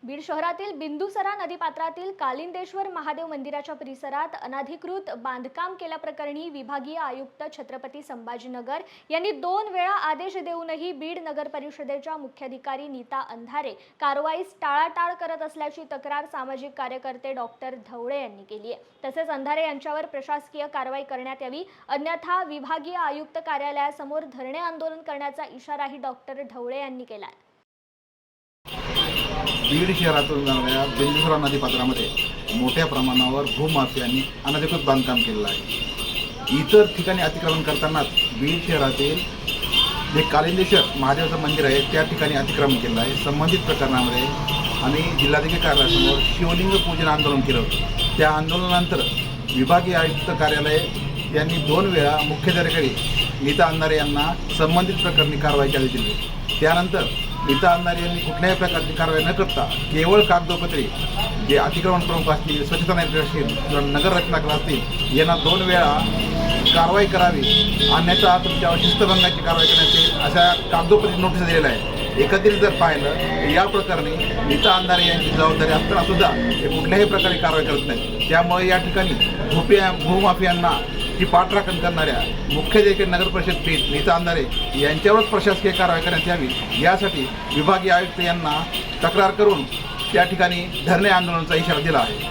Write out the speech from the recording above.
बीड शहरातील बिंदुसरा नदीपात्रातील कालिंदेश्वर महादेव मंदिराच्या परिसरात अनधिकृत बांधकाम केल्याप्रकरणी विभागीय आयुक्त छत्रपती संभाजीनगर यांनी 2 वेळा आदेश देऊनही बीड नगर परिषदेच्या मुख्याधिकारी नीता अंधारे कारवाईस टाळाटाळ करत असल्याची तक्रार सामाजिक कार्यकर्ते डॉक्टर ढवळे यांनी केली आहे। तसेच अंधारे यांच्यावर प्रशासकीय कारवाई करण्यात यावी, अन्यथा विभागीय आयुक्त कार्यालयासमोर धरणे आंदोलन करण्याचा इशाराही डॉक्टर ढवळे यांनी केला आहे। बीड शहरातून जाणाऱ्या बिंदुसरा नदीपात्रामध्ये मोठ्या प्रमाणावर भूमाफियांनी अनधिकृत बांधकाम केलेलं आहे। इतर ठिकाणी अतिक्रमण करतानाच बीड शहरातील जे कालिंदेश्वर महादेवाचं मंदिर आहे त्या ठिकाणी अतिक्रमण केलं आहे। संबंधित प्रकरणामध्ये आम्ही जिल्हाधिकारी कार्यालयासमोर शिवलिंग पूजन आंदोलन केलं होतं। त्या आंदोलनानंतर विभागीय आयुक्त कार्यालय यांनी 2 वेळा मुख्याधिकारी नीता अंधारे यांना संबंधित प्रकरणी कारवाई केली दिली। त्यानंतर नीता अंधारे यांनी कुठल्याही प्रकारची कारवाई न करता केवळ कागदोपत्री जे अतिक्रमण प्रमुख असतील, स्वच्छता निर्देश असतील किंवा नगर रचनाकार असतील यांना 2 वेळा कारवाई करावी, अन्यथा तुमच्यावर शिस्तभंगाची कारवाई करण्यात येईल अशा कागदोपत्री नोटीस दिलेल्या आहे। एकत्रित जर पाहिलं तर या प्रकरणी नीता अंधारे यांची जबाबदारी असताना सुद्धा हे कुठल्याही प्रकारे कारवाई करत नाही। त्यामुळे या ठिकाणी भूमाफियांना ही पाठराखण करणाऱ्या मुख्याधिकारी नगर परिषद पीठ नीता अंधारे यांच्यावरच प्रशासकीय कारवाई करण्यात यावी, यासाठी विभागीय आयुक्त यांना तक्रार करून त्या ठिकाणी धरणे आंदोलनाचा इशारा दिला आहे।